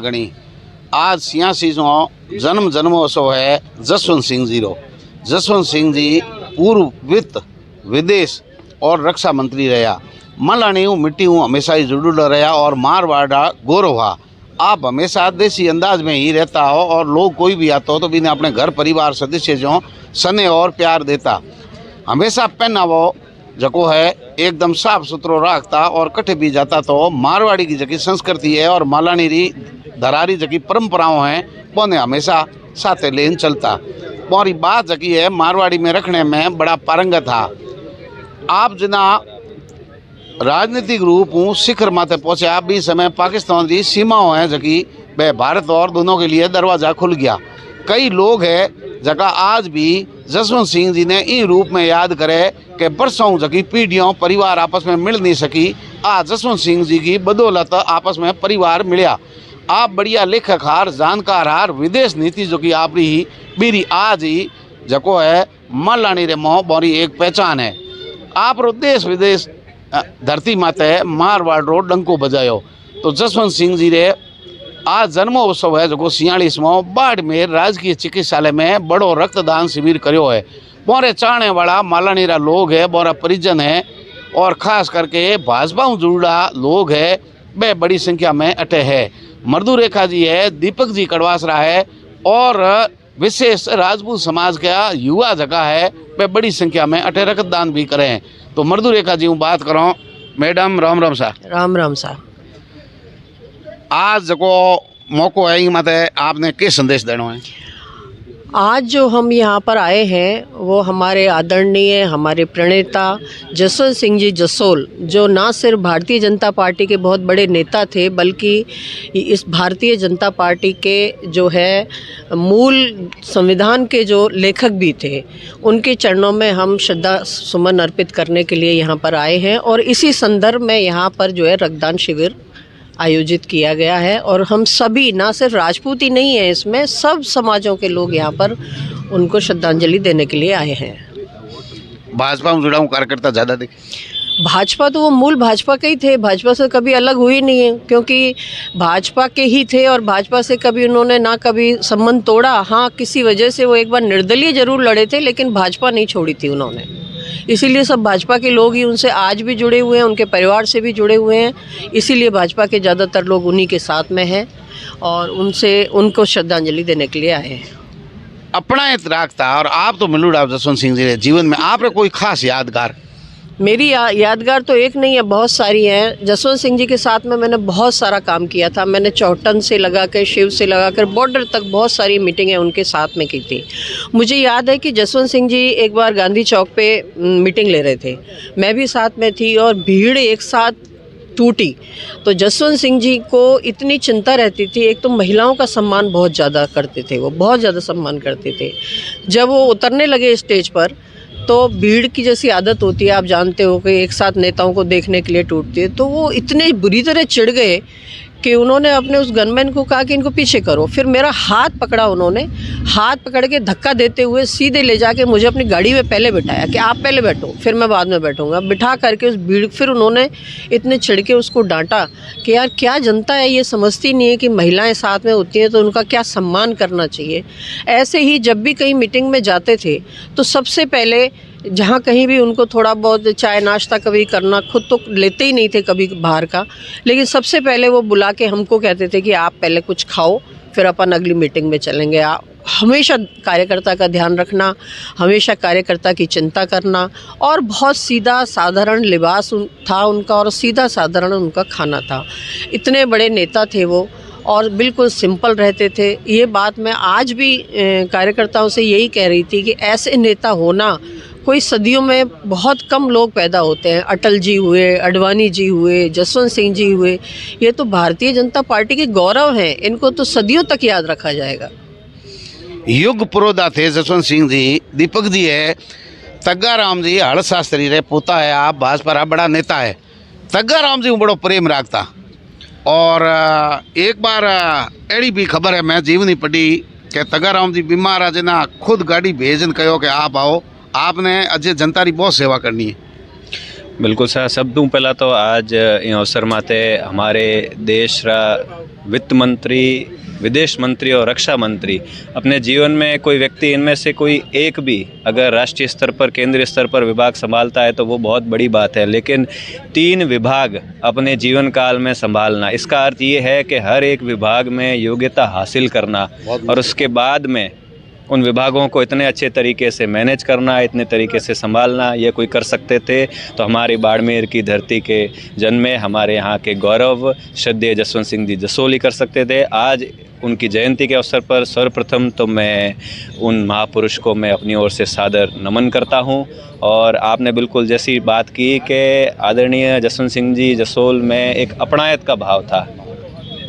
घनी। आज 86 जन्म जन्मोत्सव है जसवंत सिंह जी रो। जसवंत सिंह जी पूर्व वित्त विदेश और रक्षा मंत्री रहा। मलानी मिट्टी हमेशा ही जुड़े रहा और मारवाड़ा गौरव हुआ। आप हमेशा देसी अंदाज में ही रहता हो और लोग कोई भी आता हो तो भी अपने घर परिवार सदस्य जो सने और प्यार देता। हमेशा पहनावो जको है एकदम साफ सुथरो रखता और कटे भी जाता। तो मारवाड़ी की जकी संस्कृति है और मालानी री धरारी जकी परंपराओं हैं वो हमेशा साथ लेन चलता। और बात जकी है मारवाड़ी में रखने में बड़ा पारंगत था। आप जना राजनीतिक रूप हूँ शिखर माथे पहुँचे। आप भी समय पाकिस्तान की सीमाओं हैं जकी वह भारत और दोनों के लिए दरवाज़ा खुल गया। कई लोग हैं जगह आज भी जसवंत सिंह जी ने इन रूप में याद करे कि बरसों जकी पीढ़ियों परिवार आपस में मिल नहीं सकी। आज जसवंत सिंह जी की बदौलत आपस में परिवार मिलया। आप बढ़िया लेखक हार जानकार हार विदेश नीति जो कि आप ही बीरी आज ही जको है मलानी रे मोह बोरी एक पहचान है। आप रो देश विदेश धरती माते मारवाड़ रो डंको बजायो। तो जसवंत सिंह जी रे आज जन्मोत्सव है जो 46वां बाड़मेर राजकीय चिकित्सालय में बड़ो रक्तदान शिविर करो है। बोरे चाहने वाला मालानी रा लोग है, बोरा परिजन है और खास करके भाजपा जुड़ा लोग है वे बड़ी संख्या में अटे है। मर्दू रेखा जी है, दीपक जी कड़वासरा है और विशेष राजपूत समाज का युवा जगह है वे बड़ी संख्या में अटे रक्तदान भी करें। तो मर्दू रेखा जी हूँ बात करो। मैडम राम राम सा। राम राम सा। आज जो मौको है माते आपने क्या संदेश देना है? आज जो हम यहाँ पर आए हैं वो हमारे आदरणीय हमारे प्रणेता जसवंत सिंह जी जसोल, जो ना सिर्फ भारतीय जनता पार्टी के बहुत बड़े नेता थे बल्कि इस भारतीय जनता पार्टी के जो है मूल संविधान के जो लेखक भी थे। उनके चरणों में हम श्रद्धा सुमन अर्पित करने के लिए यहाँ पर आए हैं और इसी संदर्भ में यहाँ पर जो है रक्तदान शिविर आयोजित किया गया है। और हम सभी, ना सिर्फ राजपूत ही नहीं है, इसमें सब समाजों के लोग यहाँ पर उनको श्रद्धांजलि देने के लिए आए हैं। भाजपा में जुड़ा हूँ कार्यकर्ता ज़्यादा देखे। भाजपा तो वो मूल भाजपा के ही थे, भाजपा से कभी अलग हुई नहीं है क्योंकि भाजपा के ही थे और भाजपा से कभी उन्होंने ना कभी संबंध तोड़ा। हाँ, किसी वजह से वो एक बार निर्दलीय जरूर लड़े थे लेकिन भाजपा नहीं छोड़ी थी उन्होंने। इसीलिए सब भाजपा के लोग ही उनसे आज भी जुड़े हुए हैं, उनके परिवार से भी जुड़े हुए हैं। इसीलिए भाजपा के ज़्यादातर लोग उन्हीं के साथ में हैं और उनको श्रद्धांजलि देने के लिए आए हैं। अपना इतराक था और आप तो मिलूड़ा जसवंत सिंह जी जीवन में आपने कोई खास यादगार? मेरी यादगार तो एक नहीं है, बहुत सारी हैं। जसवंत सिंह जी के साथ में मैंने बहुत सारा काम किया था। मैंने चौहटन से लगा कर शिव से लगा कर बॉर्डर तक बहुत सारी मीटिंगें उनके साथ में की थी। मुझे याद है कि जसवंत सिंह जी एक बार गांधी चौक पे मीटिंग ले रहे थे, मैं भी साथ में थी और भीड़ एक साथ टूटी। तो जसवंत सिंह जी को इतनी चिंता रहती थी। एक तो महिलाओं का सम्मान बहुत ज़्यादा करते थे, वो बहुत ज़्यादा सम्मान करते थे। जब वो उतरने लगे स्टेज पर तो भीड़ की जैसी आदत होती है, आप जानते हो कि एक साथ नेताओं को देखने के लिए टूटती है। तो वो इतने बुरी तरह चिढ़ गए कि उन्होंने अपने उस गनमैन को कहा कि इनको पीछे करो। फिर मेरा हाथ पकड़ा उन्होंने, हाथ पकड़ के धक्का देते हुए सीधे ले जाके मुझे अपनी गाड़ी में पहले बिठाया कि आप पहले बैठो फिर मैं बाद में बैठूंगा। बिठा करके उस भीड़, फिर उन्होंने इतने चिढ़ के उसको डांटा कि यार क्या जनता है ये समझती नहीं है कि महिलाएं साथ में होती हैं तो उनका क्या सम्मान करना चाहिए। ऐसे ही जब भी कहीं मीटिंग में जाते थे तो सबसे पहले जहाँ कहीं भी उनको थोड़ा बहुत चाय नाश्ता कभी करना, खुद तो लेते ही नहीं थे कभी बाहर का, लेकिन सबसे पहले वो बुला के हमको कहते थे कि आप पहले कुछ खाओ फिर अपन अगली मीटिंग में चलेंगे। आप हमेशा कार्यकर्ता का ध्यान रखना, हमेशा कार्यकर्ता की चिंता करना और बहुत सीधा साधारण लिबास था उनका और सीधा साधारण उनका खाना था। इतने बड़े नेता थे वो और बिल्कुल सिंपल रहते थे। ये बात मैं आज भी कार्यकर्ताओं से यही कह रही थी कि ऐसे नेता होना कोई सदियों में बहुत कम लोग पैदा होते हैं। अटल जी हुए, अडवाणी जी हुए, जसवंत सिंह जी हुए, ये तो भारतीय जनता पार्टी के गौरव हैं। इनको तो सदियों तक याद रखा जाएगा। युग पुरोधा थे जसवंत सिंह जी। दीपक जी है, तग्गाराम जी हड़ शास्त्री रे पोता है, आप भाजपा रा बड़ा नेता है। तग्गाराम जी बड़ो प्रेम रखता और एक बार अड़ी भी खबर है मैं जीवनी पढ़ी कि तग्गाराम जी बीमार आज ना खुद गाड़ी भेजन कहो कि आप आओ, आपने अजय जनता की बहुत सेवा करनी है। बिल्कुल सर, सबतों पहला तो आज इन अवसर माते हमारे देश रा वित्त मंत्री, विदेश मंत्री और रक्षा मंत्री अपने जीवन में कोई व्यक्ति इनमें से कोई एक भी अगर राष्ट्रीय स्तर पर, केंद्रीय स्तर पर विभाग संभालता है तो वो बहुत बड़ी बात है। लेकिन 3 विभाग अपने जीवन काल में संभालना, इसका अर्थ ये है कि हर एक विभाग में योग्यता हासिल करना और उसके बाद में उन विभागों को इतने अच्छे तरीके से मैनेज करना, इतने तरीके से संभालना, ये कोई कर सकते थे तो हमारी बाड़मेर की धरती के जन्मे हमारे यहाँ के गौरव श्रद्धेय जसवंत सिंह जी जसोल ही कर सकते थे। आज उनकी जयंती के अवसर पर सर्वप्रथम तो मैं उन महापुरुष को मैं अपनी ओर से सादर नमन करता हूँ। और आपने बिल्कुल जैसी बात की कि आदरणीय जसवंत सिंह जी जसोल में एक अपनायत का भाव था,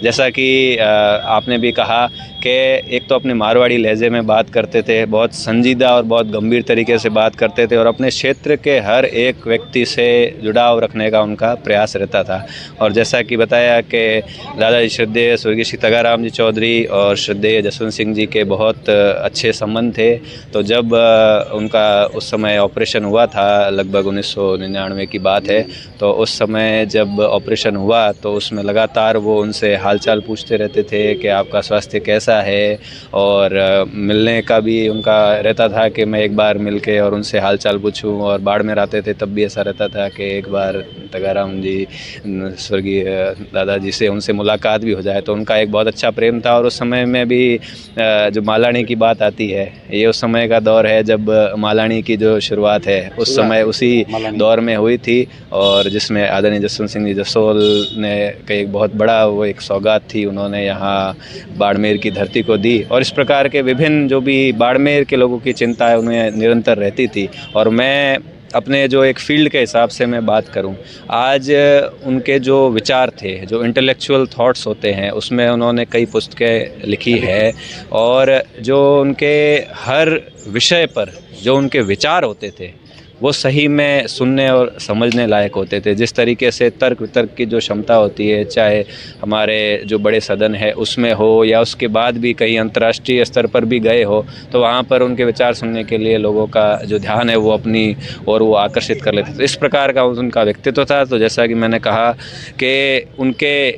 जैसा कि आपने भी कहा कि एक तो अपने मारवाड़ी लहजे में बात करते थे, बहुत संजीदा और बहुत गंभीर तरीके से बात करते थे और अपने क्षेत्र के हर एक व्यक्ति से जुड़ाव रखने का उनका प्रयास रहता था। और जैसा कि बताया कि दादाजी श्रद्धेय स्वर्गीय श्री तगाराम जी चौधरी और श्रद्धेय जसवंत सिंह जी के बहुत अच्छे संबंध थे। तो जब उनका उस समय ऑपरेशन हुआ था, लगभग 1999 की बात है, तो उस समय जब ऑपरेशन हुआ तो उसमें लगातार वो उनसे हालचाल पूछते रहते थे कि आपका स्वास्थ्य कैसा है, और मिलने का भी उनका रहता था कि मैं एक बार मिलके और उनसे हालचाल पूछूं। और बाड़मेर आते थे तब भी ऐसा रहता था कि एक बार तगाराम जी स्वर्गीय दादाजी से उनसे मुलाकात भी हो जाए। तो उनका एक बहुत अच्छा प्रेम था। और उस समय में भी जो मालानी की बात आती है, ये उस समय का दौर है जब मालानी की जो शुरुआत है उस समय उसी दौर में हुई थी, और जिसमें आदरणीय जसवंत सिंह जी जसोल ने एक बहुत बड़ा वो एक सौगात थी उन्होंने यहाँ बाड़मेर की धरती को दी। और इस प्रकार के विभिन्न जो भी बाड़मेर के लोगों की चिंता है उन्हें निरंतर रहती थी। और मैं अपने जो एक फील्ड के हिसाब से मैं बात करूं, आज उनके जो विचार थे, जो इंटेलेक्चुअल थॉट्स होते हैं, उसमें उन्होंने कई पुस्तकें लिखी है। और जो उनके हर विषय पर जो उनके विचार होते थे वो सही में सुनने और समझने लायक होते थे। जिस तरीके से तर्क वितर्क की जो क्षमता होती है, चाहे हमारे जो बड़े सदन है उसमें हो या उसके बाद भी कहीं अंतर्राष्ट्रीय स्तर पर भी गए हो, तो वहाँ पर उनके विचार सुनने के लिए लोगों का जो ध्यान है वो अपनी और वो आकर्षित कर लेते थे। इस प्रकार का उनका व्यक्तित्व था। तो जैसा कि मैंने कहा कि उनके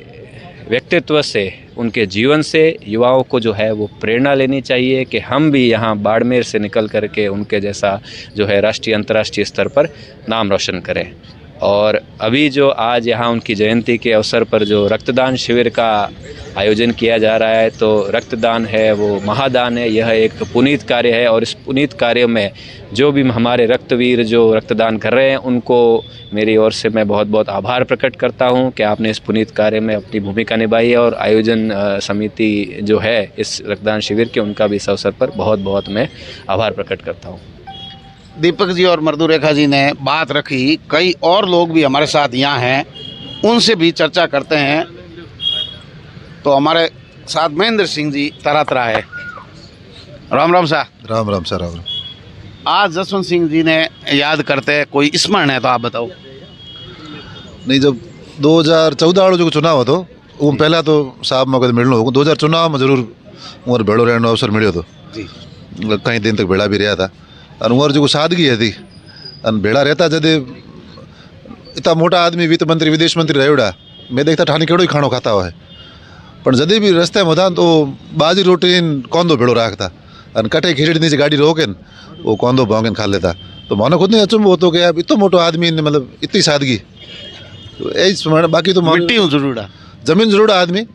व्यक्तित्व से, उनके जीवन से युवाओं को जो है वो प्रेरणा लेनी चाहिए कि हम भी यहाँ बाड़मेर से निकल करके उनके जैसा जो है राष्ट्रीय अंतर्राष्ट्रीय स्तर पर नाम रोशन करें। और अभी जो आज यहाँ उनकी जयंती के अवसर पर जो रक्तदान शिविर का आयोजन किया जा रहा है, तो रक्तदान है वो महादान है, यह एक पुनीत कार्य है। और इस पुनीत कार्य में जो भी हमारे रक्तवीर जो रक्तदान कर रहे हैं उनको मेरी ओर से मैं बहुत बहुत आभार प्रकट करता हूं कि आपने इस पुनीत कार्य में अपनी भूमिका निभाई है। और आयोजन समिति जो है इस रक्तदान शिविर के, उनका भी इस अवसर पर बहुत बहुत मैं आभार प्रकट करता हूँ। दीपक जी और मृदु रेखा जी ने बात रखी, कई और लोग भी हमारे साथ यहाँ हैं, उनसे भी चर्चा करते हैं। तो हमारे साथ महेंद्र सिंह जी तरातरा है। राम राम सा। राम राम सर, राम राम। आज जसवंत सिंह जी ने याद करते कोई स्मरण है तो आप बताओ। नहीं, जब 2014 वालों जो चुनाव हो तो वो पहला तो साहब में कभी मिलना होगा। 2000 चुनाव में जरूर उमर भेड़ो रहने अवसर मिलो तो जी, कई दिन तक भेड़ा भी रहा था। और उमर जो सादगी है थी और भेड़ा रहता जदे इतना मोटा आदमी वित्त मंत्री विदेश मंत्री रहा, मैं देखता ठानी केड़ो ही खानो खाता हुआ है, पर जदे भी रस्ते में था तो बाजी रोटी कौंदो भेड़ो राखता और कटे खीचड़ी नीचे गाड़ी रोके वो कौंदो भांगन खा लेता। तो मानो खुद नहीं अचुम होतो कि यार इतना मोटो आदमी ने मतलब इतनी सादगी, तो यही स्मरण। बाकी तो मिट्टी हूँ जरूर जमीन जरूर आदमी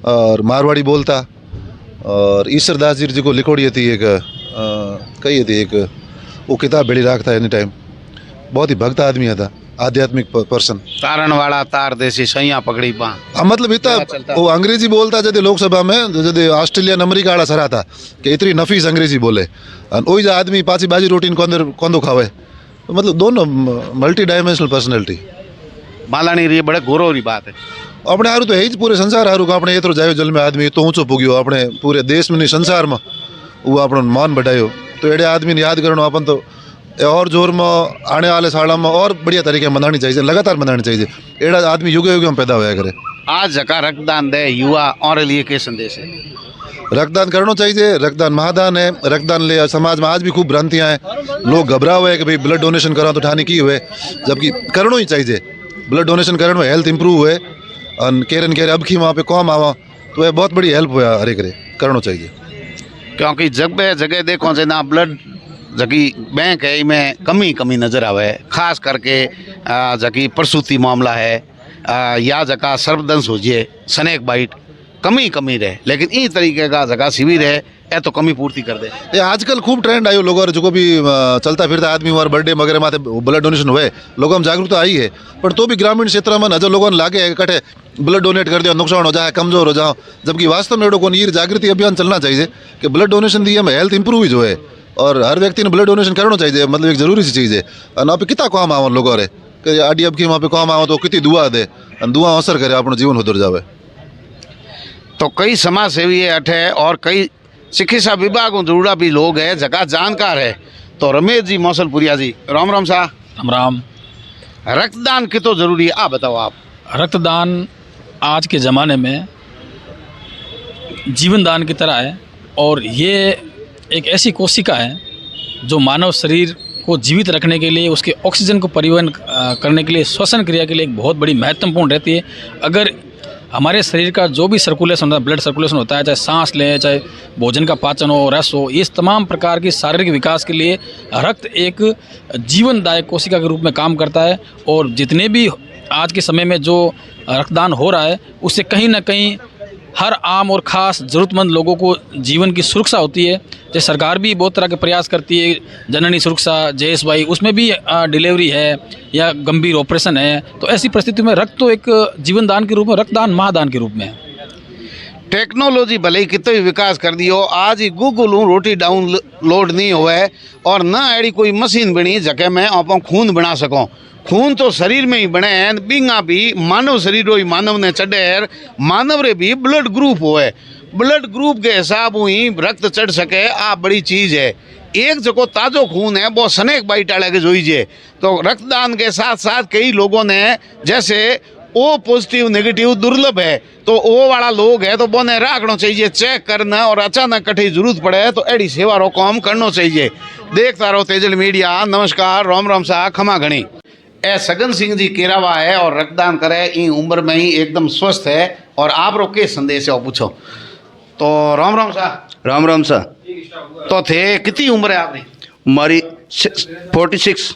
और मारवाड़ी बोलता। और ईश्वर दास जी को लिखोड़ी थी एक कही थी एक वो किताब बेड़ी राखता एनी टाइम, बहुत ही भक्त आदमी था, आध्यात्मिक पर्सन। तारण वाला तार देसी सैया पकड़ी पा। मतलब इतना वो अंग्रेजी बोलता जब लोकसभा में, जब ऑस्ट्रेलिया अमेरिका वाला सरा था कि इतनी नफीस अंग्रेजी बोले और वही जो आदमी पाची बाजी रोटी कौंदो खावे। तो मतलब दोनों मल्टी डायमेंशनल पर्सनैलिटी। मालानी री बड़े गौरव री बात है। अपने हारू तो है ही पूरे संसार हारू का अपने एतरो जायो जल में आदमी तो ऊँचो पुग्यो, अपने पूरे देश में नहीं संसार में वो अपनो मान बढ़ायो। तो एड़े आदमी ने याद करो अपन तो और जोर में आने वाले साल में और बढ़िया तरीके मनानी चाहिए, लगातार मनानी चाहिए। एड़ा आदमी युगे युगे में पैदा होया करे। आज जका रक्तदान दे युवा और लिए के संदेश है? रक्तदान करना चाहिए। रक्तदान महादान है। रक्तदान ले समाज में आज भी खूब भ्रांतियाँ हैं। लोग घबरा हुए कि भाई ब्लड डोनेशन करा तो ठानी की हुए, जबकि करना ही चाहिए। ब्लड डोनेशन करने में हेल्थ इंप्रूव हुए और केरन केरे अब की वहाँ पे कौम आवा तो यह बहुत बड़ी हेल्प हुआ हरे करे करना चाहिए। क्योंकि जगह जगह देखो जना ब्लड जकी बैंक है इनमें कमी नज़र आवे, खास करके जकी प्रसूति मामला है या जका सर्पदंश हो जाए, स्नेक बाइट कमी रहे, लेकिन ई तरीके का जगह शिविर है ए तो कमी पूर्ति कर दे। ये आजकल खूब ट्रेंड आयो लोगों जो भी चलता फिरता आदमी और बर्थडे वगैरह माथे ब्लड डोनेशन हुए, लोगों में जागरूकता आई है। पर तो भी ग्रामीण क्षेत्र में नजर लोगों ने लागे कटे ब्लड डोनेट कर दिया नुकसान हो जाए, कमजोर हो जाओ, जबकि वास्तव में को ये जागृति अभियान चलना चाहिए कि ब्लड डोनेशन दिए में हेल्थ इंप्रूव ही जो है और हर व्यक्ति ने ब्लड डोनेशन करना चाहिए। मतलब एक जरूरी सी चीज़ है। और आप कितना काम आओ लोगों रे कि आडी अब की वहाँ पे काम आओ तो कितनी दुआ दे, दुआ असर करे अपना जीवन उधर जावे। तो कई समाज सेवी है अठे और कई चिकित्सा विभाग जुड़ा भी लोग है, जगह जानकार है। तो रमेश जी मौसलपुरिया जी, राम राम सा। राम राम। रक्तदान कितो जरूरी है आप बताओ। आप रक्तदान आज के ज़माने में जीवन दान की तरह है और ये एक ऐसी कोशिका है जो मानव शरीर को जीवित रखने के लिए, उसके ऑक्सीजन को परिवहन करने के लिए, श्वसन क्रिया के लिए एक बहुत बड़ी महत्वपूर्ण रहती है। अगर हमारे शरीर का जो भी सर्कुलेशन होता है, ब्लड सर्कुलेशन होता है, चाहे सांस लें, चाहे भोजन का पाचन हो, रस हो, इस तमाम प्रकार की शारीरिक विकास के लिए रक्त एक जीवनदायक कोशिका के रूप में काम करता है। और जितने भी आज के समय में जो रक्तदान हो रहा है उससे कहीं ना कहीं हर आम और ख़ास ज़रूरतमंद लोगों को जीवन की सुरक्षा होती है। जैसे सरकार भी बहुत तरह के प्रयास करती है, जननी सुरक्षा, JSY, उसमें भी डिलीवरी है या गंभीर ऑपरेशन है। तो ऐसी परिस्थिति में रक्त तो एक जीवन दान के रूप में, रक्तदान महादान के रूप में है। टेक्नोलॉजी भले ही कितने भी विकास कर दियो, आज ही गूगल रोटी डाउनलोड नहीं हुए और ना ऐसी कोई मशीन बनी जगह में आप खून बना सको। खून तो शरीर में ही बने हैं, बिंगा भी मानव शरीर ही मानव ने चढ़े है, मानव रे भी ब्लड ग्रुप होए, ब्लड ग्रुप के हिसाब ही रक्त चढ़ सके। आ बड़ी चीज़ है। एक जो ताज़ो खून है वो स्नेक बाइट वाले के जोईजे। तो रक्तदान के साथ साथ कई लोगों ने जैसे ओ पॉजिटिव नेगेटिव दुर्लभ है तो ओ वाला लोग है तो बोने रखना चाहिए चेक करना, और अचानक कहीं जरूरत पड़े तो एडी सेवा रो काम करना चाहिए। देखता रहो तेजल मीडिया। नमस्कार, राम राम सा, खमा घनी। ए सगन सिंह जी केरावा है और रक्तदान करे ई उम्र में ही एकदम स्वस्थ है। और आप रो के संदेश है पूछो तो राम राम सा। राम राम सा। तो थे कितनी उम्र है आपकी? हमारी 46।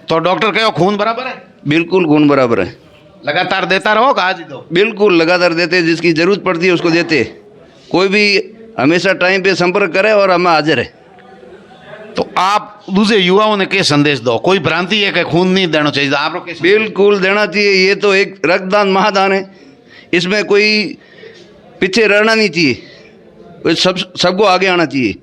तो डॉक्टर कहो खून बराबर है? बिल्कुल खून बराबर है। लगातार देता रहो का आज ही दो? बिल्कुल लगातार देते, जिसकी ज़रूरत पड़ती है उसको देते। कोई भी हमेशा टाइम पे संपर्क करे और हम हाजिर है। तो आप दूसरे युवाओं ने क्या संदेश दो? कोई भ्रांति है कि खून नहीं देना चाहिए, आप लोग कैसे? बिल्कुल देना चाहिए। ये तो एक रक्तदान महादान है, इसमें कोई पीछे रहना नहीं चाहिए, सबको आगे आना चाहिए।